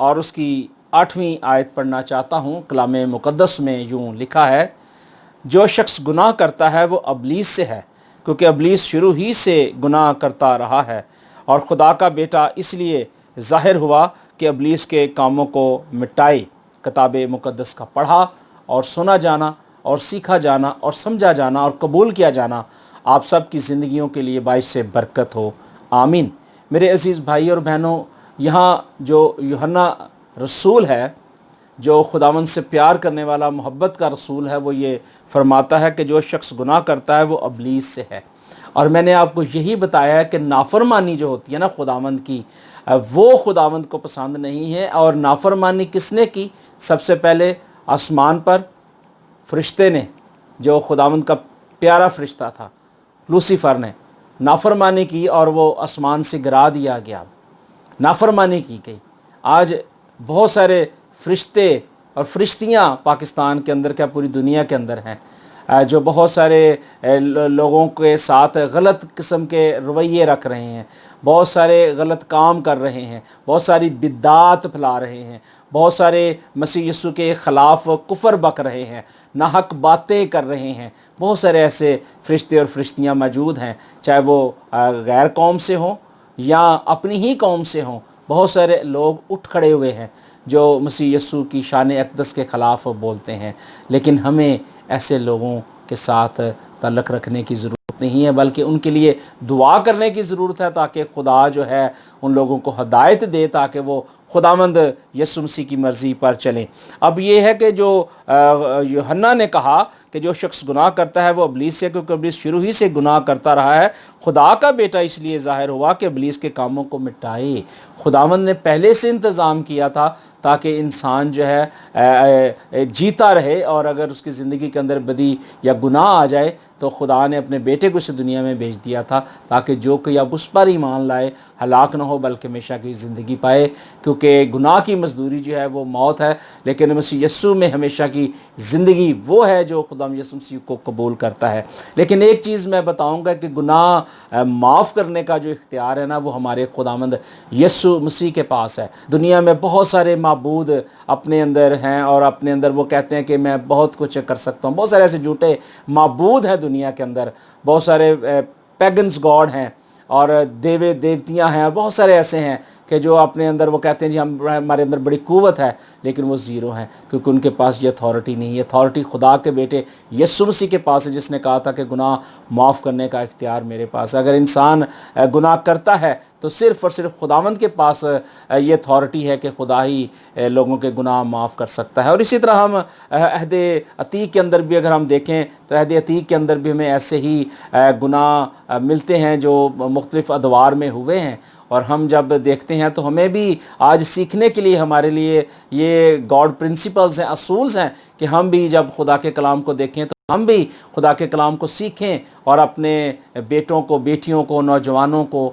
اور اس کی 8ویں آیت پڑھنا چاہتا ہوں۔ کلام مقدس میں یوں لکھا ہے، جو شخص گناہ کرتا ہے وہ ابلیس سے ہے، کیونکہ ابلیس شروع ہی سے گناہ کرتا رہا ہے، اور خدا کا بیٹا اس لیے ظاہر ہوا کہ ابلیس کے کاموں کو مٹائے۔ کتاب مقدس کا پڑھا اور سنا جانا اور سیکھا جانا اور سمجھا جانا اور قبول کیا جانا آپ سب کی زندگیوں کے لیے باعث برکت ہو، آمین۔ میرے عزیز بھائی اور بہنوں، یہاں جو یوحنا رسول ہے، جو خداوند سے پیار کرنے والا محبت کا رسول ہے، وہ یہ فرماتا ہے کہ جو شخص گناہ کرتا ہے وہ ابلیس سے ہے۔ اور میں نے آپ کو یہی بتایا ہے کہ نافرمانی جو ہوتی ہے نا خداوند کی، وہ خداوند کو پسند نہیں ہے۔ اور نافرمانی کس نے کی؟ سب سے پہلے آسمان پر فرشتے نے، جو خداوند کا پیارا فرشتہ تھا، لوسیفر نے نافرمانی کی اور وہ آسمان سے گرا دیا گیا، نافرمانی کی گئی۔ آج بہت سارے فرشتے اور فرشتیاں پاکستان کے اندر، کیا پوری دنیا کے اندر ہیں، جو بہت سارے لوگوں کے ساتھ غلط قسم کے رویے رکھ رہے ہیں، بہت سارے غلط کام کر رہے ہیں، بہت ساری بدعات پھیلا رہے ہیں، بہت سارے مسیح یسوع کے خلاف کفر بک رہے ہیں، ناحق باتیں کر رہے ہیں۔ بہت سارے ایسے فرشتے اور فرشتیاں موجود ہیں، چاہے وہ غیر قوم سے ہوں یا اپنی ہی قوم سے ہوں۔ بہت سارے لوگ اٹھ کھڑے ہوئے ہیں جو مسیح یسوع کی شان اقدس کے خلاف بولتے ہیں، لیکن ہمیں ایسے لوگوں کے ساتھ تعلق رکھنے کی ضرورت نہیں ہے، بلکہ ان کے لیے دعا کرنے کی ضرورت ہے، تاکہ خدا جو ہے ان لوگوں کو ہدایت دے، تاکہ وہ خداوند یسوع مسیح کی مرضی پر چلیں۔ اب یہ ہے کہ جو یوحنا نے کہا کہ جو شخص گناہ کرتا ہے وہ ابلیس سے، کیونکہ ابلیس شروع ہی سے گناہ کرتا رہا ہے۔ خدا کا بیٹا اس لیے ظاہر ہوا کہ ابلیس کے کاموں کو مٹائے۔ خداوند نے پہلے سے انتظام کیا تھا تاکہ انسان جو ہے جیتا رہے، اور اگر اس کی زندگی کے اندر بدی یا گناہ آ جائے تو خدا نے اپنے بیٹے کو اس دنیا میں بھیج دیا تھا تاکہ جو کہ اب اس پر ایمان لائے ہلاک نہ ہو بلکہ ہمیشہ کی زندگی پائے، کیونکہ گناہ کی مزدوری جو ہے وہ موت ہے، لیکن مسیح یسوع میں ہمیشہ کی زندگی وہ ہے جو خدا یسوع مسیح کو قبول کرتا ہے۔ لیکن ایک چیز میں بتاؤں گا کہ گناہ معاف کرنے کا جو اختیار ہے نا، وہ ہمارے خداوند یسوع مسیح کے پاس ہے۔ دنیا میں بہت سارے معبود اپنے اندر ہیں، اور اپنے اندر وہ کہتے ہیں کہ میں بہت کچھ کر سکتا ہوں۔ بہت سارے ایسے جھوٹے معبود ہیں دنیا کے اندر، بہت سارے پیگنز گاڈ ہیں اور دیوتیاں ہیں، بہت سارے ایسے ہیں کہ جو اپنے اندر وہ کہتے ہیں جی ہمارے اندر بڑی قوت ہے، لیکن وہ زیرو ہیں، کیونکہ ان کے پاس یہ اتھارٹی نہیں ہے۔ اتھارٹی خدا کے بیٹے یسوع مسیح کے پاس ہے، جس نے کہا تھا کہ گناہ معاف کرنے کا اختیار میرے پاس ہے۔ اگر انسان گناہ کرتا ہے تو صرف اور صرف خداوند کے پاس یہ اتھارٹی ہے کہ خدا ہی لوگوں کے گناہ معاف کر سکتا ہے۔ اور اسی طرح ہم عہد عتیق کے اندر بھی اگر ہم دیکھیں تو عہد عتیق کے اندر بھی ہمیں ایسے ہی گناہ ملتے ہیں جو مختلف ادوار میں ہوئے ہیں، اور ہم جب دیکھتے ہیں تو ہمیں بھی آج سیکھنے کے لیے ہمارے لیے یہ گاڈ پرنسپلز ہیں، اصولز ہیں، کہ ہم بھی جب خدا کے کلام کو دیکھیں تو ہم بھی خدا کے کلام کو سیکھیں اور اپنے بیٹوں کو، بیٹیوں کو، نوجوانوں کو،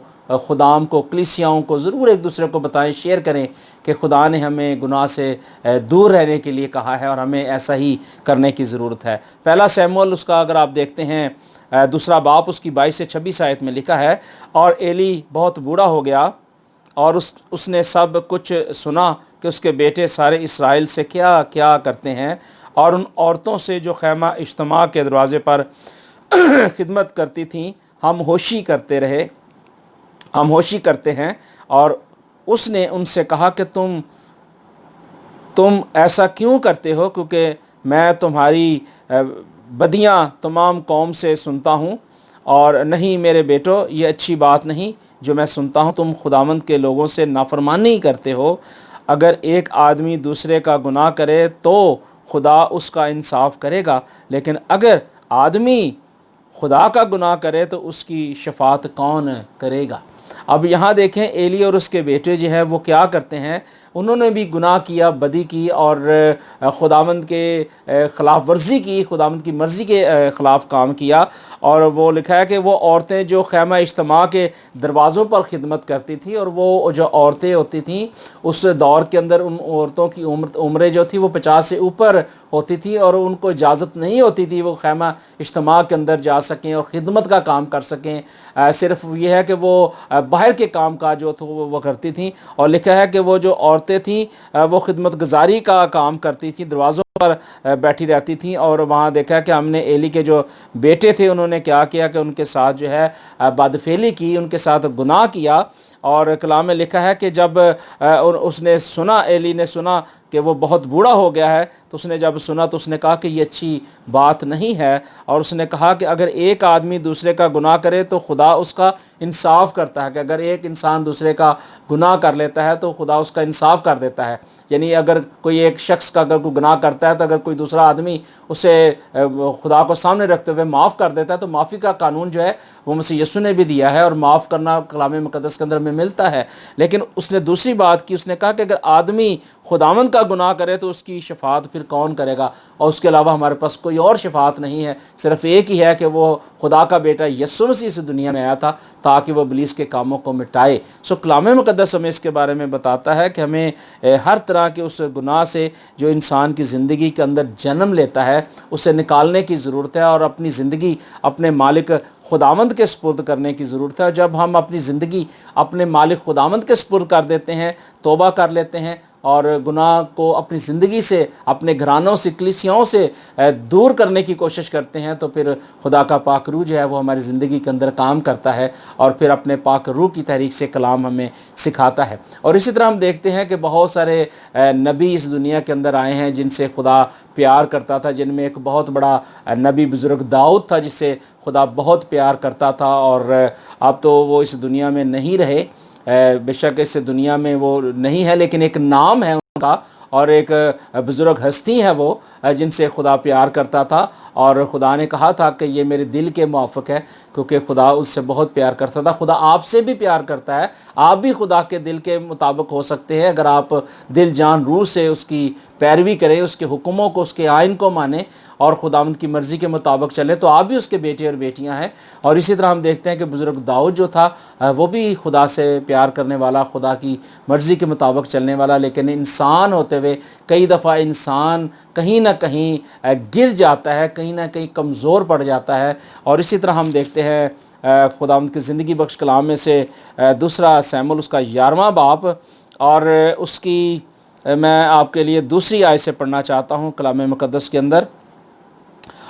خدام کو، کلیسیاؤں کو ضرور ایک دوسرے کو بتائیں، شیئر کریں کہ خدا نے ہمیں گناہ سے دور رہنے کے لیے کہا ہے اور ہمیں ایسا ہی کرنے کی ضرورت ہے۔ پہلا سیموئیل اس کا اگر آپ دیکھتے ہیں 2 باب اس کی 22 سے 26 آیت میں لکھا ہے، اور ایلی بہت بوڑھا ہو گیا اور اس نے سب کچھ سنا کہ اس کے بیٹے سارے اسرائیل سے کیا کیا کرتے ہیں، اور ان عورتوں سے جو خیمہ اجتماع کے دروازے پر خدمت کرتی تھیں ہم ہوشی کرتے ہیں، اور اس نے ان سے کہا کہ تم ایسا کیوں کرتے ہو، کیونکہ میں تمہاری بدیاں تمام قوم سے سنتا ہوں، اور نہیں میرے بیٹو یہ اچھی بات نہیں جو میں سنتا ہوں، تم خداوند کے لوگوں سے نافرمانی کرتے ہو۔ اگر ایک آدمی دوسرے کا گناہ کرے تو خدا اس کا انصاف کرے گا، لیکن اگر آدمی خدا کا گناہ کرے تو اس کی شفاعت کون کرے گا؟ اب یہاں دیکھیں ایلی اور اس کے بیٹے جو ہیں وہ کیا کرتے ہیں، انہوں نے بھی گناہ کیا، بدی کی، اور خداوند کے خلاف ورزی کی، خداوند کی مرضی کے خلاف کام کیا۔ اور وہ لکھا ہے کہ وہ عورتیں جو خیمہ اجتماع کے دروازوں پر خدمت کرتی تھی، اور وہ جو عورتیں ہوتی تھیں اس دور کے اندر، ان عورتوں کی عمریں جو تھی وہ 50 سے اوپر ہوتی تھی، اور ان کو اجازت نہیں ہوتی تھی وہ خیمہ اجتماع کے اندر جا سکیں اور خدمت کا کام کر سکیں۔ صرف یہ ہے کہ وہ باہر کے کام کاج جو تھے وہ کرتی تھیں، اور لکھا ہے کہ وہ جو عورتیں عورتیں تھیں وہ خدمت گزاری کا کام کرتی تھیں، دروازوں پر بیٹھی رہتی تھیں، اور وہاں دیکھا کہ ہم نے ایلی کے جو بیٹے تھے انہوں نے کیا کیا کہ ان کے ساتھ جو ہے بدفعلی کی، ان کے ساتھ گناہ کیا۔ اور کلام میں لکھا ہے کہ جب اس نے سنا، ایلی نے سنا کہ وہ بہت بوڑھا ہو گیا ہے، تو اس نے جب سنا تو اس نے کہا کہ یہ اچھی بات نہیں ہے، اور اس نے کہا کہ اگر ایک آدمی دوسرے کا گناہ کرے تو خدا اس کا انصاف کرتا ہے، کہ اگر ایک انسان دوسرے کا گناہ کر لیتا ہے تو خدا اس کا انصاف کر دیتا ہے۔ یعنی اگر کوئی ایک شخص کا اگر کوئی گناہ کرتا ہے تو اگر کوئی دوسرا آدمی اسے خدا کو سامنے رکھتے ہوئے معاف کر دیتا ہے تو معافی کا قانون جو ہے وہ مسیح یسوع نے بھی دیا ہے، اور معاف کرنا کلام مقدس کے اندر میں ملتا ہے۔ لیکن اس نے دوسری بات کی، اس نے کہا کہ اگر آدمی خداوند کا گناہ کرے تو اس کی شفاعت پھر کون کرے گا، اور اس کے علاوہ ہمارے پاس کوئی اور شفاعت نہیں ہے، صرف ایک ہی ہے کہ وہ خدا کا بیٹا یسوع مسیح اس دنیا میں آیا تھا تاکہ وہ ابلیس کے کاموں کو مٹائے۔ کلام مقدس ہمیں اس کے بارے میں بتاتا ہے کہ ہمیں ہر طرح کے اس گناہ سے جو انسان کی زندگی کے اندر جنم لیتا ہے اسے نکالنے کی ضرورت ہے، اور اپنی زندگی اپنے مالک خداوند کے سپرد کرنے کی ضرورت ہے۔ جب ہم اپنی زندگی اپنے مالک خداوند کے سپرد کر دیتے ہیں، توبہ کر لیتے ہیں، اور گناہ کو اپنی زندگی سے، اپنے گھرانوں سے، کلیسیاؤں سے دور کرنے کی کوشش کرتے ہیں، تو پھر خدا کا پاک روح جو ہے وہ ہماری زندگی کے اندر کام کرتا ہے، اور پھر اپنے پاک روح کی تحریک سے کلام ہمیں سکھاتا ہے۔ اور اسی طرح ہم دیکھتے ہیں کہ بہت سارے نبی اس دنیا کے اندر آئے ہیں جن سے خدا پیار کرتا تھا، جن میں ایک بہت بڑا نبی بزرگ داؤد تھا جس سے خدا بہت پیار کرتا تھا، اور اب تو وہ اس دنیا میں نہیں رہے، بے شک اس دنیا میں وہ نہیں ہے، لیکن ایک نام ہے ان کا، اور ایک بزرگ ہستی ہے وہ جن سے خدا پیار کرتا تھا، اور خدا نے کہا تھا کہ یہ میرے دل کے موافق ہے، کیونکہ خدا اس سے بہت پیار کرتا تھا۔ خدا آپ سے بھی پیار کرتا ہے، آپ بھی خدا کے دل کے مطابق ہو سکتے ہیں اگر آپ دل جان روح سے اس کی پیروی کریں، اس کے حکموں کو، اس کے آئین کو مانیں، اور خداوند کی مرضی کے مطابق چلے، تو آپ بھی اس کے بیٹے اور بیٹیاں ہیں۔ اور اسی طرح ہم دیکھتے ہیں کہ بزرگ داؤد جو تھا وہ بھی خدا سے پیار کرنے والا، خدا کی مرضی کے مطابق چلنے والا، لیکن انسان ہوتے ہوئے کئی دفعہ انسان کہیں نہ کہیں گر جاتا ہے، کہیں نہ کہیں کمزور پڑ جاتا ہے۔ اور اسی طرح ہم دیکھتے ہیں خداوند کی زندگی بخش کلام میں سے دوسرا سیمول اس کا 11واں باب، اور اس کی میں آپ کے لیے دوسری آیت سے پڑھنا چاہتا ہوں کلام مقدس کے اندر۔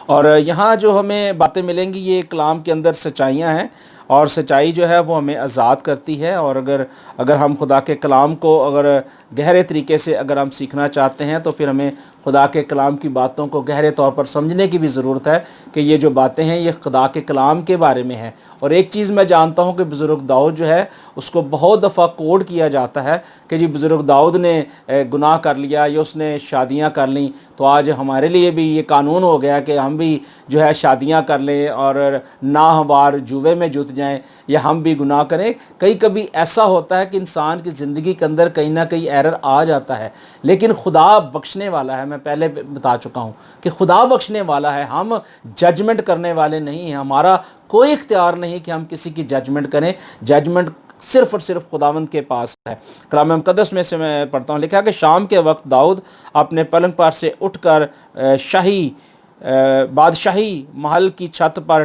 اور یہاں جو ہمیں باتیں ملیں گی یہ کلام کے اندر سچائیاں ہیں، اور سچائی جو ہے وہ ہمیں آزاد کرتی ہے، اور اگر ہم خدا کے کلام کو اگر گہرے طریقے سے اگر ہم سیکھنا چاہتے ہیں تو پھر ہمیں خدا کے کلام کی باتوں کو گہرے طور پر سمجھنے کی بھی ضرورت ہے کہ یہ جو باتیں ہیں یہ خدا کے کلام کے بارے میں ہیں۔ اور ایک چیز میں جانتا ہوں کہ بزرگ داؤد جو ہے اس کو بہت دفعہ کوڈ کیا جاتا ہے کہ جی بزرگ داؤد نے گناہ کر لیا یا اس نے شادیاں کر لیں، تو آج ہمارے لیے بھی یہ قانون ہو گیا کہ ہم بھی جو ہے شادیاں کر لیں اور ناہموار جوے میں جت جائیں، یا ہم بھی گناہ کریں۔ کبھی ایسا ہوتا ہے کہ انسان کی زندگی کے اندر کہیں نہ کہیں ایرر آ جاتا ہے، لیکن خدا بخشنے والا ہے۔ میں پہلے بتا چکا ہوں کہ خدا بخشنے والا ہے، ہم ججمنٹ کرنے والے نہیں ہیں، ہمارا کوئی اختیار نہیں کہ ہم کسی کی ججمنٹ کریں، ججمنٹ صرف اور صرف خداوند کے پاس ہے۔ کلام مقدس میں سے میں پڑھتا ہوں، لکھا کہ شام کے وقت داؤد اپنے پلنگ پر سے اٹھ کر بادشاہی محل کی چھت پر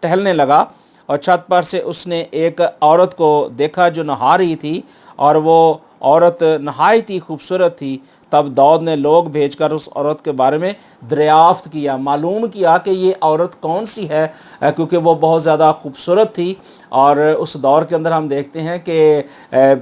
ٹہلنے لگا، اور چھت پر سے اس نے ایک عورت کو دیکھا جو نہا رہی تھی، اور وہ عورت نہایت ہی خوبصورت تھی۔ تب داؤد نے لوگ بھیج کر اس عورت کے بارے میں دریافت کیا، معلوم کیا کہ یہ عورت کون سی ہے، کیونکہ وہ بہت زیادہ خوبصورت تھی۔ اور اس دور کے اندر ہم دیکھتے ہیں کہ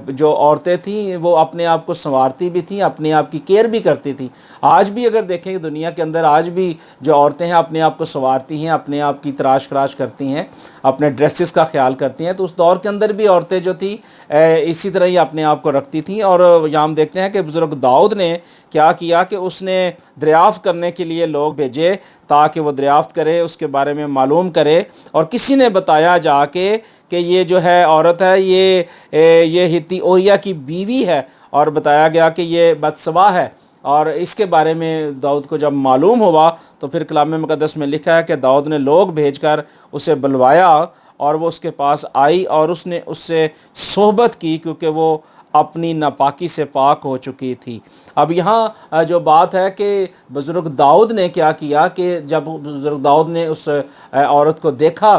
جو عورتیں تھیں وہ اپنے آپ کو سنوارتی بھی تھیں، اپنے آپ کی کیئر بھی کرتی تھیں۔ آج بھی اگر دیکھیں دنیا کے اندر آج بھی جو عورتیں ہیں اپنے آپ کو سنوارتی ہیں، اپنے آپ کی تراش خراش کرتی ہیں، اپنے ڈریسز کا خیال کرتی ہیں، تو اس دور کے اندر بھی عورتیں جو تھیں اسی طرح ہی اپنے آپ کو رکھتی تھیں۔ اور یہاں ہم دیکھتے ہیں کہ بزرگ داؤد نے کیا کیا کہ اس نے دریافت کرنے کے لیے لوگ بھیجے تاکہ وہ دریافت کرے، اس کے بارے میں معلوم کرے۔ اور کسی نے بتایا جا کے کہ یہ جو ہے عورت ہے یہ ہتی اوریا کی بیوی ہے، اور بتایا گیا کہ یہ بدسوا ہے۔ اور اس کے بارے میں داؤد کو جب معلوم ہوا تو پھر کلام مقدس میں لکھا ہے کہ داؤد نے لوگ بھیج کر اسے بلوایا، اور وہ اس کے پاس آئی اور اس نے اس سے صحبت کی، کیونکہ وہ اپنی ناپاکی سے پاک ہو چکی تھی۔ اب یہاں جو بات ہے کہ بزرگ داؤد نے کیا کیا کہ جب بزرگ داؤد نے اس عورت کو دیکھا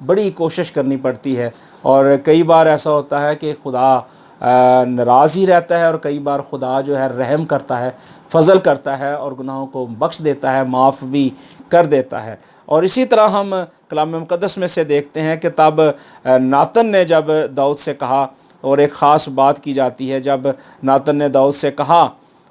بڑی کوشش کرنی پڑتی ہے، اور کئی بار ایسا ہوتا ہے کہ خدا ناراض ہی رہتا ہے، اور کئی بار خدا جو ہے رحم کرتا ہے، فضل کرتا ہے اور گناہوں کو بخش دیتا ہے، معاف بھی کر دیتا ہے۔ اور اسی طرح ہم کلام مقدس میں سے دیکھتے ہیں کہ تب ناتن نے جب داؤد سے کہا، اور ایک خاص بات کی جاتی ہے جب ناتن نے داؤد سے کہا،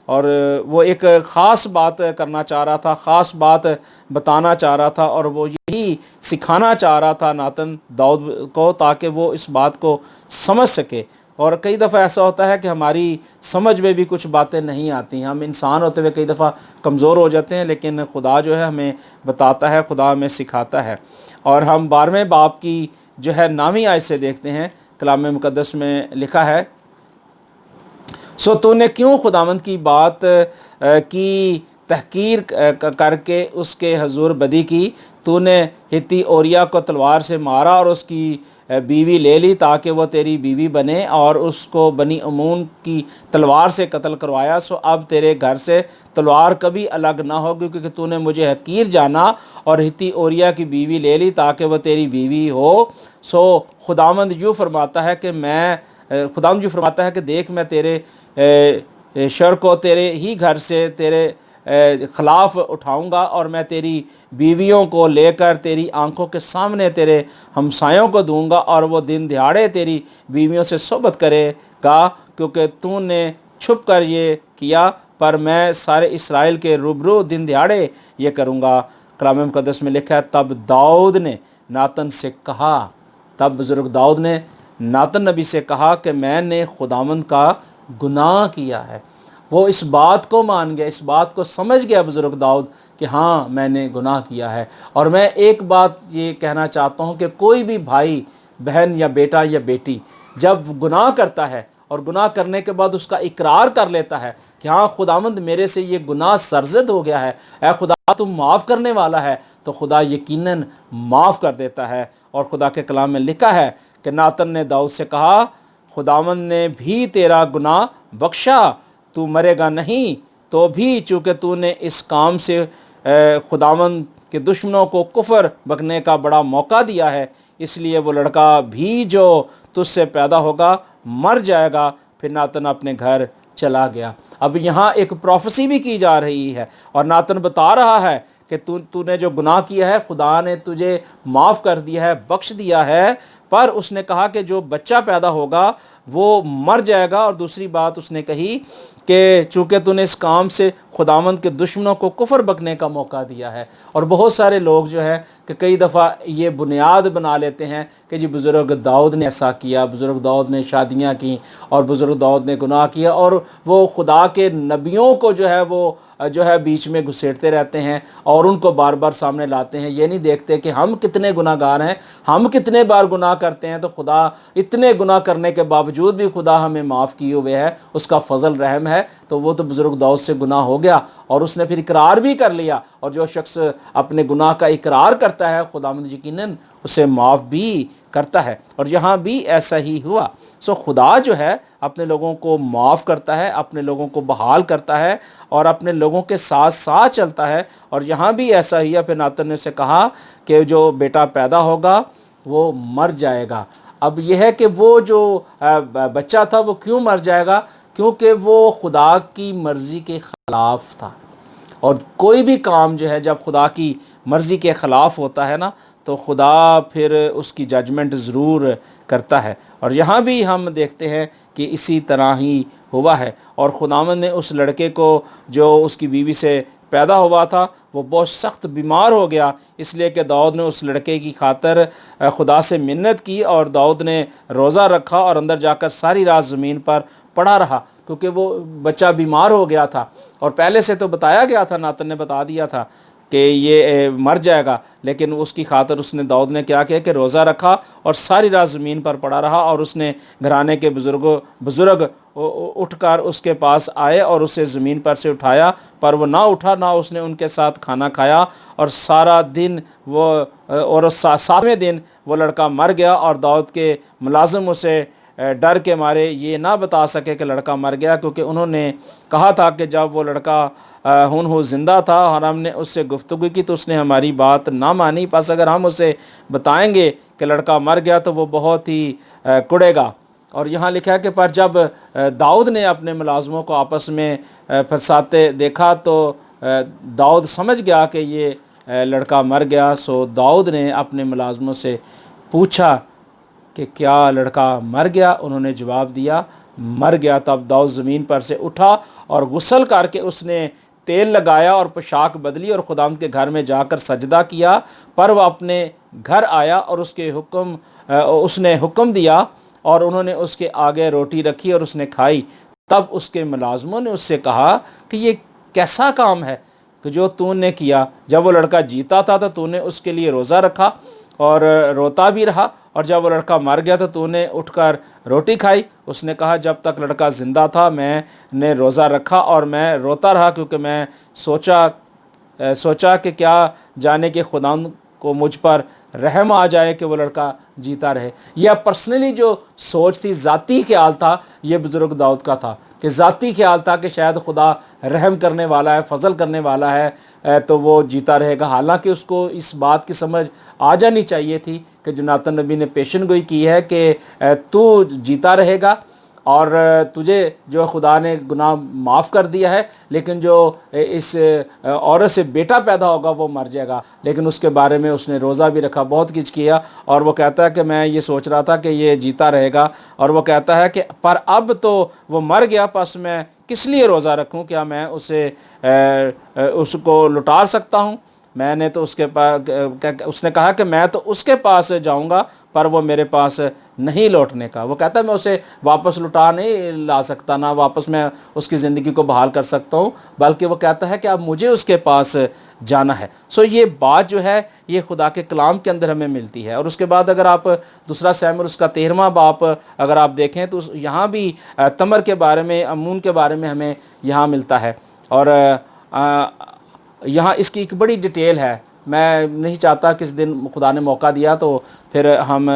اور وہ ایک خاص بات کرنا چاہ رہا تھا، خاص بات بتانا چاہ رہا تھا، اور وہ یہی سکھانا چاہ رہا تھا ناتن داؤد کو، تاکہ وہ اس بات کو سمجھ سکے۔ اور کئی دفعہ ایسا ہوتا ہے کہ ہماری سمجھ میں بھی کچھ باتیں نہیں آتی، ہم انسان ہوتے ہوئے کئی دفعہ کمزور ہو جاتے ہیں، لیکن خدا جو ہے ہمیں بتاتا ہے، خدا ہمیں سکھاتا ہے۔ اور ہم 12ویں باب کی جو ہے 9ویں آیت سے دیکھتے ہیں، کلام مقدس میں لکھا ہے، سو تو نے کیوں خداوند کی بات کی تحقیر کر کے اس کے حضور بدی کی؟ تو نے ہتی اوریا کو تلوار سے مارا اور اس کی بیوی لے لی تاکہ وہ تیری بیوی بنے، اور اس کو بنی امون کی تلوار سے قتل کروایا۔ سو اب تیرے گھر سے تلوار کبھی الگ نہ ہوگی، کیونکہ تو نے مجھے حقیر جانا اور ہتی اوریا کی بیوی لے لی تاکہ وہ تیری بیوی ہو۔ سو خداوند یوں فرماتا ہے کہ دیکھ میں تیرے شر کو تیرے ہی گھر سے تیرے خلاف اٹھاؤں گا، اور میں تیری بیویوں کو لے کر تیری آنکھوں کے سامنے تیرے ہمسایوں کو دوں گا، اور وہ دن دہاڑے تیری بیویوں سے صحبت کرے گا، کیونکہ تو نے چھپ کر یہ کیا، پر میں سارے اسرائیل کے روبرو دن دہاڑے یہ کروں گا۔ کلام مقدس میں لکھا ہے، تب داؤد نے ناتن سے کہا، تب بزرگ داؤد نے ناتن نبی سے کہا کہ میں نے خداوند کا گناہ کیا ہے۔ وہ اس بات کو مان گیا، اس بات کو سمجھ گیا بزرگ داؤد کہ ہاں میں نے گناہ کیا ہے۔ اور میں ایک بات یہ کہنا چاہتا ہوں کہ کوئی بھی بھائی بہن یا بیٹا یا بیٹی جب گناہ کرتا ہے اور گناہ کرنے کے بعد اس کا اقرار کر لیتا ہے کہ ہاں خداوند میرے سے یہ گناہ سرزد ہو گیا ہے، اے خدا تم معاف کرنے والا ہے، تو خدا یقیناً معاف کر دیتا ہے۔ اور خدا کے کلام میں لکھا ہے کہ ناتن نے داؤد سے کہا، خداوند نے بھی تیرا گناہ بخشا، تو مرے گا نہیں، تو بھی چونکہ تو نے اس کام سے خداوند کے دشمنوں کو کفر بکنے کا بڑا موقع دیا ہے، اس لیے وہ لڑکا بھی جو تجھ سے پیدا ہوگا مر جائے گا۔ پھر ناتن اپنے گھر چلا گیا۔ اب یہاں ایک پروفیسی بھی کی جا رہی ہے، اور ناتن بتا رہا ہے کہ تو نے جو گناہ کیا ہے خدا نے تجھے معاف کر دیا ہے، بخش دیا ہے، پر اس نے کہا کہ جو بچہ پیدا ہوگا وہ مر جائے گا۔ اور دوسری بات اس نے کہی کہ چونکہ تو نے اس کام سے خداوند کے دشمنوں کو کفر بکنے کا موقع دیا ہے۔ اور بہت سارے لوگ جو ہے کہ کئی دفعہ یہ بنیاد بنا لیتے ہیں کہ جی بزرگ داؤد نے ایسا کیا، بزرگ داؤد نے شادیاں کی، اور بزرگ داؤد نے گناہ کیا، اور وہ خدا کے نبیوں کو جو ہے بیچ میں گھسیٹتے رہتے ہیں اور ان کو بار بار سامنے لاتے ہیں۔ یہ نہیں دیکھتے کہ ہم کتنے گناہ گار ہیں، ہم کتنے بار گناہ کرتے ہیں، تو خدا اتنے گناہ کرنے کے باوجود بھی خدا ہمیں معاف کیے ہوئے ہے، اس کا فضل رحم ہے۔ تو وہ تو بزرگ داؤد سے گناہ ہو گیا، اور اس نے پھر اقرار بھی کر لیا، اور جو شخص اپنے گناہ کا اقرار کرتا ہے خداوند یقیناً اسے معاف بھی کرتا ہے۔ اور یہاں بھی ایسا ہی ہوا۔ سو خدا جو ہے اپنے لوگوں کو معاف کرتا ہے، اپنے لوگوں کو بحال کرتا ہے، اور اپنے لوگوں کے ساتھ ساتھ چلتا ہے۔ اور یہاں بھی ایسا ہی ہے۔ پھر ناتن نے اسے کہا کہ جو بیٹا پیدا ہوگا وہ مر جائے گا۔ اب یہ ہے کہ وہ جو بچہ تھا وہ کیوں مر جائے گا؟ کیونکہ وہ خدا کی مرضی کے خلاف تھا، اور کوئی بھی کام جو ہے جب خدا کی مرضی کے خلاف ہوتا ہے نا تو خدا پھر اس کی ججمنٹ ضرور کرتا ہے۔ اور یہاں بھی ہم دیکھتے ہیں کہ اسی طرح ہی ہوا ہے۔ اور خداوند نے اس لڑکے کو جو اس کی بیوی سے پیدا ہوا تھا وہ بہت سخت بیمار ہو گیا، اس لیے کہ داؤد نے اس لڑکے کی خاطر خدا سے منت کی، اور داؤد نے روزہ رکھا اور اندر جا کر ساری رات زمین پر پڑا رہا، کیونکہ وہ بچہ بیمار ہو گیا تھا، اور پہلے سے تو بتایا گیا تھا، ناتن نے بتا دیا تھا کہ یہ مر جائے گا، لیکن اس کی خاطر داؤد نے کیا کیا کہ روزہ رکھا اور ساری رات زمین پر پڑا رہا۔ اور اس نے گھرانے کے بزرگ اٹھ کر اس کے پاس آئے اور اسے زمین پر سے اٹھایا، پر وہ نہ اٹھا، نہ اس نے ان کے ساتھ کھانا کھایا، اور سارا دن اور 7ویں دن وہ لڑکا مر گیا، اور داؤد کے ملازم اسے ڈر کے مارے یہ نہ بتا سکے کہ لڑکا مر گیا، کیونکہ انہوں نے کہا تھا کہ جب وہ لڑکا ہون زندہ تھا اور ہم نے اس سے گفتگو کی تو اس نے ہماری بات نہ مانی، پس اگر ہم اسے بتائیں گے کہ لڑکا مر گیا تو وہ بہت ہی کڑے گا۔ اور یہاں لکھا ہے کہ پر جب داؤد نے اپنے ملازموں کو آپس میں پھنساتے دیکھا تو داؤد سمجھ گیا کہ یہ لڑکا مر گیا، سو داؤد نے اپنے ملازموں سے پوچھا کہ کیا لڑکا مر گیا؟ انہوں نے جواب دیا مر گیا۔ تب داؤد زمین پر سے اٹھا اور غسل کر کے اس نے تیل لگایا اور پوشاک بدلی اور خداوند کے گھر میں جا کر سجدہ کیا، پر وہ اپنے گھر آیا اور اس نے حکم دیا اور انہوں نے اس کے آگے روٹی رکھی اور اس نے کھائی۔ تب اس کے ملازموں نے اس سے کہا کہ یہ کیسا کام ہے کہ جو تو نے کیا؟ جب وہ لڑکا جیتا تھا تو نے اس کے لیے روزہ رکھا اور روتا بھی رہا، اور جب وہ لڑکا مر گیا تو نے اٹھ کر روٹی کھائی۔ اس نے کہا جب تک لڑکا زندہ تھا میں نے روزہ رکھا اور میں روتا رہا، کیونکہ میں سوچا کہ کیا جانے کہ خداوند کو مجھ پر رحم آ جائے کہ وہ لڑکا جیتا رہے۔ یہ پرسنلی جو سوچ تھی، ذاتی خیال تھا یہ بزرگ داؤد کا تھا، کہ ذاتی خیال تھا کہ شاید خدا رحم کرنے والا ہے، فضل کرنے والا ہے تو وہ جیتا رہے گا۔ حالانکہ اس کو اس بات کی سمجھ آ جانی چاہیے تھی کہ جو ناتن نبی نے پیشن گوئی کی ہے کہ تو جیتا رہے گا اور تجھے جو خدا نے گناہ معاف کر دیا ہے، لیکن جو اس عورت سے بیٹا پیدا ہوگا وہ مر جائے گا۔ لیکن اس کے بارے میں اس نے روزہ بھی رکھا، بہت کچھ کیا، اور وہ کہتا ہے کہ میں یہ سوچ رہا تھا کہ یہ جیتا رہے گا، اور وہ کہتا ہے کہ پر اب تو وہ مر گیا، پس میں کس لیے روزہ رکھوں؟ کیا میں اس کو لٹا سکتا ہوں؟ میں نے تو اس نے کہا کہ میں تو اس کے پاس جاؤں گا پر وہ میرے پاس نہیں لوٹنے کا۔ وہ کہتا ہے میں اسے واپس لٹا نہیں لا سکتا، نہ واپس میں اس کی زندگی کو بحال کر سکتا ہوں، بلکہ وہ کہتا ہے کہ اب مجھے اس کے پاس جانا ہے۔ سو یہ بات جو ہے یہ خدا کے کلام کے اندر ہمیں ملتی ہے۔ اور اس کے بعد اگر آپ دوسرا ساموئیل اس کا 13واں باب اگر آپ دیکھیں تو یہاں بھی تمر کے بارے میں، امون کے بارے میں ہمیں یہاں ملتا ہے، اور یہاں اس کی ایک بڑی ڈیٹیل ہے۔ میں نہیں چاہتا کہ اس دن خدا نے موقع دیا تو پھر ہم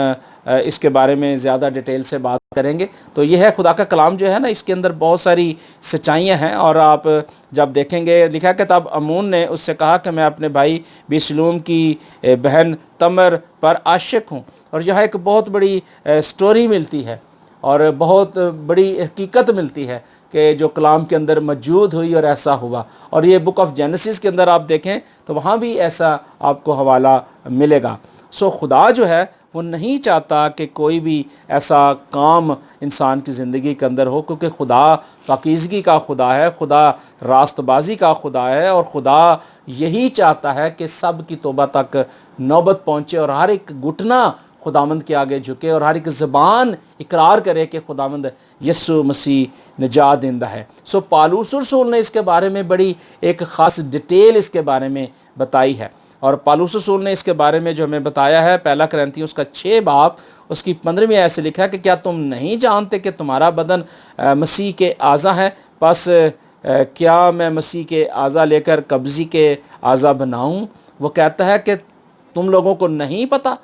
اس کے بارے میں زیادہ ڈیٹیل سے بات کریں گے۔ تو یہ ہے خدا کا کلام جو ہے نا، اس کے اندر بہت ساری سچائیاں ہیں، اور آپ جب دیکھیں گے لکھا کہ تب امون نے اس سے کہا کہ میں اپنے بھائی بیشلوم کی بہن تمر پر عاشق ہوں۔ اور یہاں ایک بہت بڑی سٹوری ملتی ہے اور بہت بڑی حقیقت ملتی ہے کہ جو کلام کے اندر موجود ہوئی اور ایسا ہوا۔ اور یہ بک آف جینیسس کے اندر آپ دیکھیں تو وہاں بھی ایسا آپ کو حوالہ ملے گا۔ سو خدا جو ہے وہ نہیں چاہتا کہ کوئی بھی ایسا کام انسان کی زندگی کے اندر ہو، کیونکہ خدا پاکیزگی کا خدا ہے، خدا راست بازی کا خدا ہے، اور خدا یہی چاہتا ہے کہ سب کی توبہ تک نوبت پہنچے اور ہر ایک گھٹنا خداوند کے آگے جھکے اور ہر ایک زبان اقرار کرے کہ خداوند یسوع مسیح نجات دہندہ ہے۔ سو پالوس رسول نے اس کے بارے میں بڑی ایک خاص ڈیٹیل اس کے بارے میں بتائی ہے، اور پالوس رسول نے اس کے بارے میں جو ہمیں بتایا ہے پہلا کرنتھیوں اس کا 6 باب اس کی 15ویں آیت سے لکھا ہے کہ کیا تم نہیں جانتے کہ تمہارا بدن مسیح کے اعضا ہے؟ پس کیا میں مسیح کے اعضا لے کر قبضی کے اعضا بناؤں؟ وہ کہتا ہے کہ تم لوگوں کو نہیں پتہ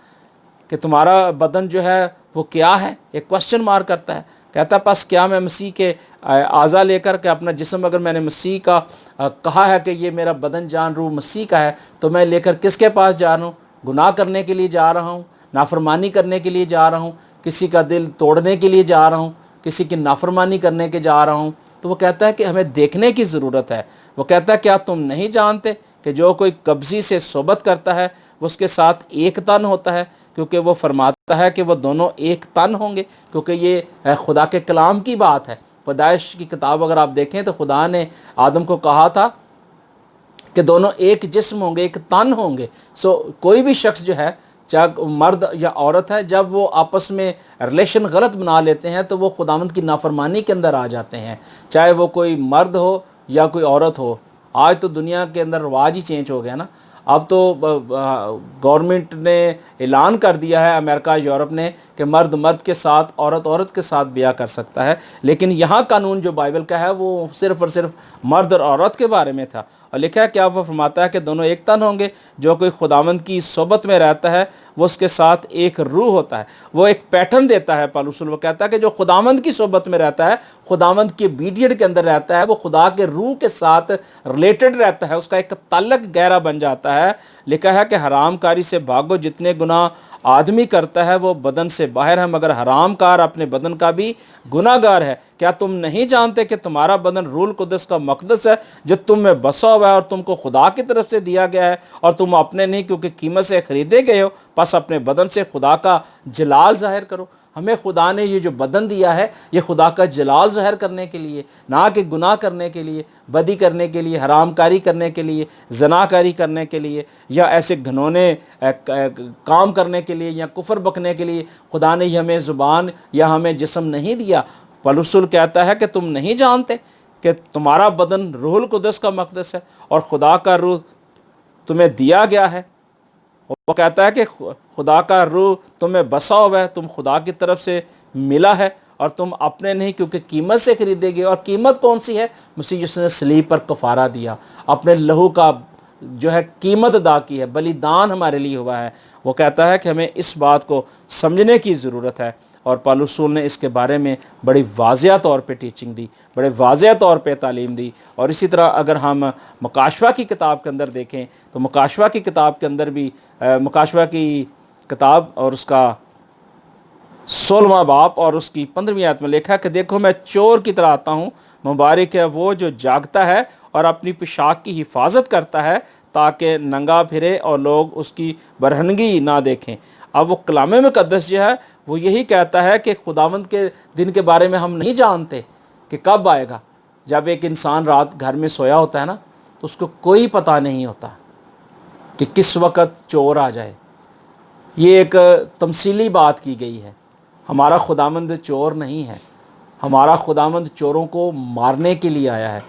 کہ تمہارا بدن جو ہے وہ کیا ہے؟ ایک کوسچن مارک کرتا ہے، کہتا ہے پس کیا میں مسیح کے اعضا لے کر کہ اپنا جسم اگر میں نے مسیح کا کہا ہے کہ یہ میرا بدن جان روح مسیح کا ہے، تو میں لے کر کس کے پاس جا رہا ہوں؟ گناہ کرنے کے لیے جا رہا ہوں، نافرمانی کرنے کے لیے جا رہا ہوں، کسی کا دل توڑنے کے لیے جا رہا ہوں، کسی کی نافرمانی کرنے کے جا رہا ہوں؟ تو وہ کہتا ہے کہ ہمیں دیکھنے کی ضرورت ہے۔ وہ کہتا ہے کیا تم نہیں جانتے کہ جو کوئی قبضی سے صحبت کرتا ہے وہ اس کے ساتھ ایک تن ہوتا ہے؟ کیونکہ وہ فرماتا ہے کہ وہ دونوں ایک تن ہوں گے، کیونکہ یہ خدا کے کلام کی بات ہے۔ پیدائش کی کتاب اگر آپ دیکھیں تو خدا نے آدم کو کہا تھا کہ دونوں ایک جسم ہوں گے، ایک تن ہوں گے۔ سو کوئی بھی شخص جو ہے، چاہے مرد یا عورت ہے، جب وہ آپس میں ریلیشن غلط بنا لیتے ہیں تو وہ خداوند کی نافرمانی کے اندر آ جاتے ہیں، چاہے وہ کوئی مرد ہو یا کوئی عورت ہو۔ آج تو دنیا کے اندر رواج ہی چینج ہو گیا نا۔ اب تو گورنمنٹ نے اعلان کر دیا ہے، امریکہ یورپ نے، کہ مرد مرد کے ساتھ، عورت عورت کے ساتھ بیاہ کر سکتا ہے، لیکن یہاں قانون جو بائبل کا ہے وہ صرف اور صرف مرد اور عورت کے بارے میں تھا۔ اور لکھا ہے کیا وہ فرماتا ہے کہ دونوں ایک تن ہوں گے، جو کوئی خداوند کی صحبت میں رہتا ہے وہ اس کے ساتھ ایک روح ہوتا ہے۔ وہ ایک پیٹرن دیتا ہے پالوس رسول، وہ کہتا ہے کہ جو خداوند کی صحبت میں رہتا ہے، خداوند کی obedient کے اندر رہتا ہے، وہ خدا کے روح کے ساتھ ریلیٹڈ رہتا ہے، اس کا ایک تعلق گہرا بن جاتا ہے۔ لکھا ہے کہ حرام کاری سے بھاگو، جتنے گناہ آدمی کرتا ہے وہ بدن سے باہر ہے، مگر حرام کار اپنے بدن کا بھی گناہ گار ہے۔ کیا تم نہیں جانتے کہ تمہارا بدن روح القدس کا مقدس ہے جو تم میں بسا ہوا ہے اور تم کو خدا کی طرف سے دیا گیا ہے، اور تم اپنے نہیں کیونکہ قیمت سے خریدے گئے ہو، پس اپنے بدن سے خدا کا جلال ظاہر کرو۔ ہمیں خدا نے یہ جو بدن دیا ہے یہ خدا کا جلال ظاہر کرنے کے لیے، نہ کہ گناہ کرنے کے لیے، بدی کرنے کے لیے، حرام کاری کرنے کے لیے، زنا کاری کرنے کے لیے، یا ایسے گھنونے کام کرنے کے لیے، یا کفر بکنے کے لیے خدا نے ہمیں زبان یا ہمیں جسم نہیں دیا۔ پالوس رسول کہتا ہے کہ تم نہیں جانتے کہ تمہارا بدن روح القدس کا مقدس ہے اور خدا کا روح تمہیں دیا گیا ہے۔ وہ کہتا ہے کہ خدا کا روح تمہیں بسا ہوا ہے، تم خدا کی طرف سے ملا ہے اور تم اپنے نہیں کیونکہ قیمت سے خریدے گئے۔ اور قیمت کون سی ہے؟ مسیح جس نے صلیب پر کفارہ دیا، اپنے لہو کا جو ہے قیمت ادا کی ہے، بلیدان ہمارے لیے ہوا ہے۔ وہ کہتا ہے کہ ہمیں اس بات کو سمجھنے کی ضرورت ہے، اور پالوس رسول نے اس کے بارے میں بڑی واضح طور پہ ٹیچنگ دی، بڑے واضح طور پہ تعلیم دی۔ اور اسی طرح اگر ہم مکاشفہ کی کتاب کے اندر دیکھیں تو مکاشفہ کی کتاب کے اندر بھی مکاشفہ کی کتاب اور اس کا 16واں باب اور اس کی 15ویں آیت میں لکھا ہے کہ دیکھو میں چور کی طرح آتا ہوں، مبارک ہے وہ جو جاگتا ہے اور اپنی پوشاک کی حفاظت کرتا ہے تاکہ ننگا پھرے اور لوگ اس کی برہنگی نہ دیکھیں۔ اب وہ کلام مقدس جو ہے وہ یہی کہتا ہے کہ خداوند کے دن کے بارے میں ہم نہیں جانتے کہ کب آئے گا۔ جب ایک انسان رات گھر میں سویا ہوتا ہے نا تو اس کو کوئی پتہ نہیں ہوتا کہ کس وقت چور آ جائے۔ یہ ایک تمثیلی بات کی گئی ہے۔ ہمارا خداوند چور نہیں ہے، ہمارا خداوند چوروں کو مارنے کے لیے آیا ہے،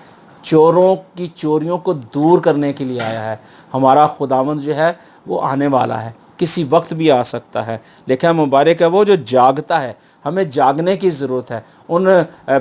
چوروں کی چوریوں کو دور کرنے کے لیے آیا ہے۔ ہمارا خداوند جو ہے وہ آنے والا ہے، کسی وقت بھی آ سکتا ہے۔ لیکن مبارک ہے وہ جو جاگتا ہے۔ ہمیں جاگنے کی ضرورت ہے، ان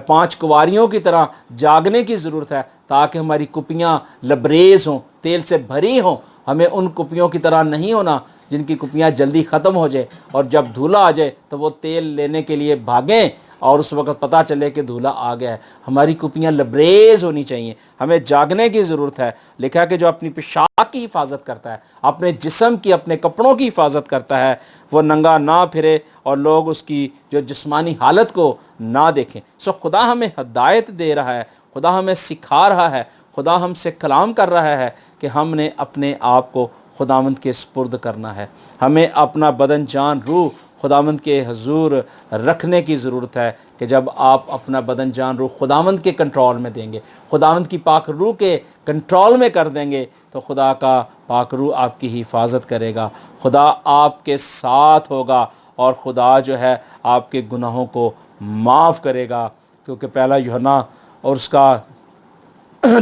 5 کنواریوں کی طرح جاگنے کی ضرورت ہے تاکہ ہماری کپیاں لبریز ہوں، تیل سے بھری ہوں۔ ہمیں ان کپیوں کی طرح نہیں ہونا جن کی کپیاں جلدی ختم ہو جائے اور جب دھولا آ جائے تو وہ تیل لینے کے لیے بھاگیں اور اس وقت پتہ چلے کہ دھولا آ گیا ہے۔ ہماری کپیاں لبریز ہونی چاہیے، ہمیں جاگنے کی ضرورت ہے۔ لکھا ہے کہ جو اپنی پوشاک کی حفاظت کرتا ہے، اپنے جسم کی، اپنے کپڑوں کی حفاظت کرتا ہے، وہ ننگا نہ پھرے اور لوگ اس کی جو جسمانی حالت کو نہ دیکھیں۔ سو خدا ہمیں ہدایت دے رہا ہے، خدا ہمیں سکھا رہا ہے، خدا ہم سے کلام کر رہا ہے کہ ہم نے اپنے آپ کو خداوند کے سپرد کرنا ہے۔ ہمیں اپنا بدن جان روح خداوند کے حضور رکھنے کی ضرورت ہے کہ جب آپ اپنا بدن جان روح خداوند کے کنٹرول میں دیں گے، خداوند کی پاک روح کے کنٹرول میں کر دیں گے، تو خدا کا پاک روح آپ کی حفاظت کرے گا، خدا آپ کے ساتھ ہوگا اور خدا جو ہے آپ کے گناہوں کو معاف کرے گا۔ کیونکہ پہلا یوحنا اور اس کا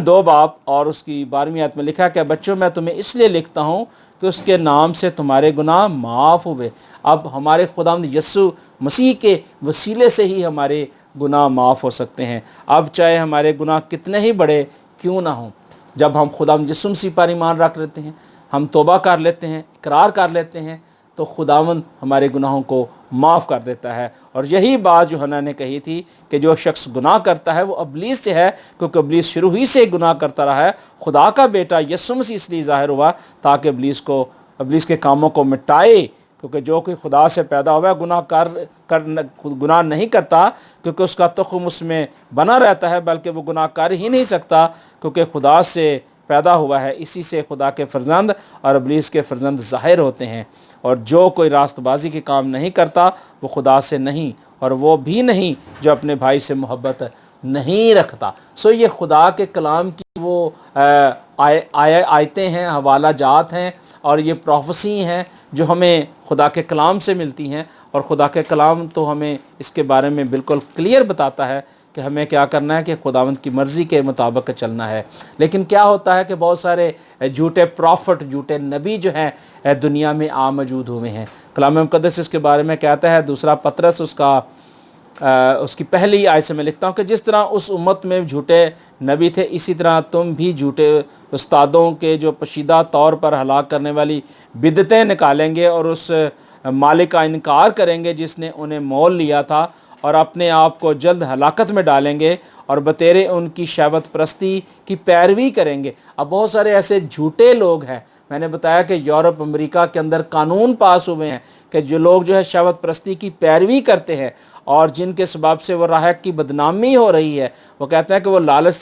2 باب اور اس کی 12ویں آیت میں لکھا ہے کہ بچوں میں تمہیں اس لیے لکھتا ہوں کہ اس کے نام سے تمہارے گناہ معاف ہوئے۔ اب ہمارے خداوند یسوع مسیح کے وسیلے سے ہی ہمارے گناہ معاف ہو سکتے ہیں۔ اب چاہے ہمارے گناہ کتنے ہی بڑے کیوں نہ ہوں، جب ہم خداوند یسوع مسیح پر ایمان رکھ لیتے ہیں، ہم توبہ کر لیتے ہیں، اقرار کر لیتے ہیں، تو خداوند ہمارے گناہوں کو معاف کر دیتا ہے۔ اور یہی بات یوحنا نے کہی تھی کہ جو شخص گناہ کرتا ہے وہ ابلیس سے ہے، کیونکہ ابلیس شروع ہی سے گناہ کرتا رہا ہے۔ خدا کا بیٹا یسوع مسیح اس لیے ظاہر ہوا تاکہ ابلیس کے کاموں کو مٹائے، کیونکہ جو کوئی خدا سے پیدا ہوا ہے گناہ نہیں کرتا، کیونکہ اس کا تخم اس میں بنا رہتا ہے، بلکہ وہ گناہ کر ہی نہیں سکتا کیونکہ خدا سے پیدا ہوا ہے۔ اسی سے خدا کے فرزند اور ابلیس کے فرزند ظاہر ہوتے ہیں۔ اور جو کوئی راست بازی کے کام نہیں کرتا وہ خدا سے نہیں، اور وہ بھی نہیں جو اپنے بھائی سے محبت نہیں رکھتا۔ سو یہ خدا کے کلام کی وہ آیتیں ہیں، حوالہ جات ہیں، اور یہ پروفیسی ہیں جو ہمیں خدا کے کلام سے ملتی ہیں۔ اور خدا کے کلام تو ہمیں اس کے بارے میں بالکل کلیئر بتاتا ہے کہ ہمیں کیا کرنا ہے کہ خداوند کی مرضی کے مطابق چلنا ہے۔ لیکن کیا ہوتا ہے کہ بہت سارے جھوٹے پروفٹ، جھوٹے نبی جو ہیں دنیا میں موجود ہوئے ہیں۔ کلام مقدس اس کے بارے میں کہتا ہے، دوسرا پطرس اس کی پہلی آیت سے میں لکھتا ہوں کہ جس طرح اس امت میں جھوٹے نبی تھے، اسی طرح تم بھی جھوٹے استادوں کے جو پوشیدہ طور پر ہلاک کرنے والی بدعتیں نکالیں گے اور اس مالک کا انکار کریں گے جس نے انہیں مول لیا تھا، اور اپنے آپ کو جلد ہلاکت میں ڈالیں گے اور بتیرے ان کی شہوت پرستی کی پیروی کریں گے۔ اب بہت سارے ایسے جھوٹے لوگ ہیں، میں نے بتایا کہ یورپ امریکہ کے اندر قانون پاس ہوئے ہیں کہ جو لوگ جو ہے شہوت پرستی کی پیروی کرتے ہیں اور جن کے سبب سے وہ راہ کی بدنامی ہو رہی ہے، وہ کہتے ہیں کہ وہ لالچ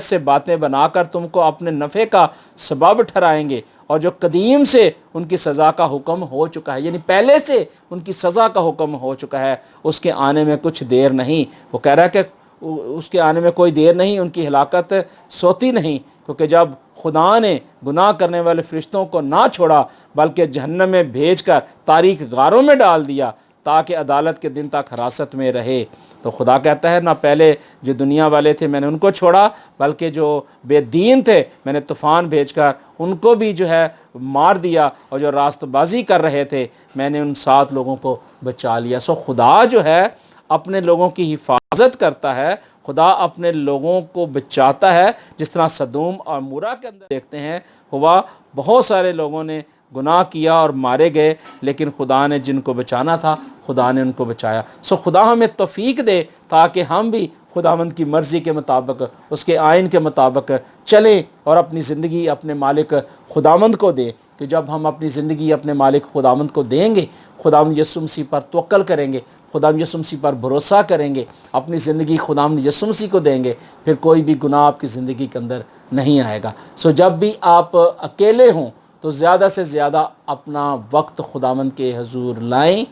سے باتیں بنا کر تم کو اپنے نفع کا سبب ٹھہرائیں گے، اور جو قدیم سے ان کی سزا کا حکم ہو چکا ہے، یعنی پہلے سے ان کی سزا کا حکم ہو چکا ہے، اس کے آنے میں کچھ دیر نہیں۔ وہ کہہ رہا ہے کہ اس کے آنے میں کوئی دیر نہیں، ان کی ہلاکت سوتی نہیں، کیونکہ جب خدا نے گناہ کرنے والے فرشتوں کو نہ چھوڑا بلکہ جہنم میں بھیج کر تاریک غاروں میں ڈال دیا تاکہ عدالت کے دن تک حراست میں رہے، تو خدا کہتا ہے نہ پہلے جو دنیا والے تھے میں نے ان کو چھوڑا، بلکہ جو بے دین تھے میں نے طوفان بھیج کر ان کو بھی جو ہے مار دیا، اور جو راست بازی کر رہے تھے میں نے ان 7 لوگوں کو بچا لیا۔ خدا جو ہے اپنے لوگوں کی حفاظت کرتا ہے، خدا اپنے لوگوں کو بچاتا ہے، جس طرح سدوم اور عمورہ کے اندر دیکھتے ہیں ہوا بہت سارے لوگوں نے گناہ کیا اور مارے گئے، لیکن خدا نے جن کو بچانا تھا خدا نے ان کو بچایا۔ خدا ہمیں توفیق دے تاکہ ہم بھی خداوند کی مرضی کے مطابق، اس کے آئین کے مطابق چلیں اور اپنی زندگی اپنے مالک خداوند کو دیں، کہ جب ہم اپنی زندگی اپنے مالک خداوند کو دیں گے، خداوند یسوع مسیح پر توکل کریں گے، خداوند یسوع مسیح پر بھروسہ کریں گے، اپنی زندگی خداوند یسوع مسیح کو دیں گے، پھر کوئی بھی گناہ آپ کی زندگی کے اندر نہیں آئے گا۔ جب بھی آپ اکیلے ہوں تو زیادہ سے زیادہ اپنا وقت خداوند کے حضور لائیں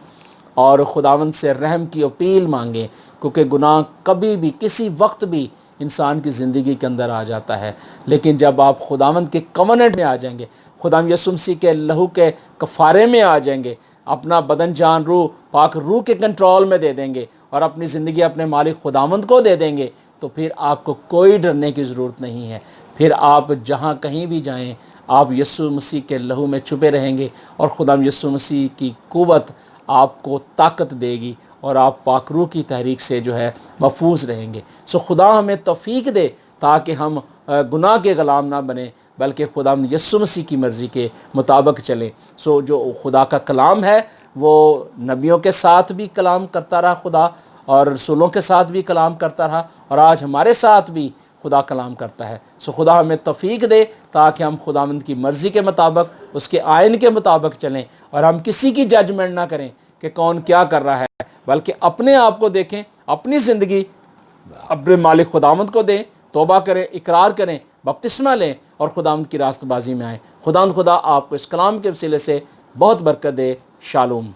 اور خداوند سے رحم کی اپیل مانگیں، کیونکہ گناہ کبھی بھی کسی وقت بھی انسان کی زندگی کے اندر آ جاتا ہے، لیکن جب آپ خداوند کے کوننٹ میں آ جائیں گے، خداوند یسوع مسیح کے لہو کے کفارے میں آ جائیں گے، اپنا بدن جان روح پاک روح کے کنٹرول میں دے دیں گے اور اپنی زندگی اپنے مالک خداوند کو دے دیں گے، تو پھر آپ کو کوئی ڈرنے کی ضرورت نہیں ہے۔ پھر آپ جہاں کہیں بھی جائیں آپ یسوع مسیح کے لہو میں چھپے رہیں گے، اور خداوند یسوع مسیح کی قوت آپ کو طاقت دے گی اور آپ پاک روح کی تحریک سے جو ہے محفوظ رہیں گے۔ خدا ہمیں توفیق دے تاکہ ہم گناہ کے غلام نہ بنیں، بلکہ خداوند یسوع مسیح کی مرضی کے مطابق چلیں۔ جو خدا کا کلام ہے وہ نبیوں کے ساتھ بھی کلام کرتا رہا خدا، اور رسولوں کے ساتھ بھی کلام کرتا رہا، اور آج ہمارے ساتھ بھی خدا کلام کرتا ہے۔ خدا ہمیں توفیق دے تاکہ ہم خداوند کی مرضی کے مطابق، اس کے آئین کے مطابق چلیں، اور ہم کسی کی ججمنٹ نہ کریں کہ کون کیا کر رہا ہے، بلکہ اپنے آپ کو دیکھیں، اپنی زندگی اپنے مالک خداوند کو دیں، توبہ کریں، اقرار کریں، بپتسمہ لیں اور خداوند کی راست بازی میں آئیں۔ خدا آپ کو اس کلام کے وسیلے سے بہت برکت دے۔ شالوم۔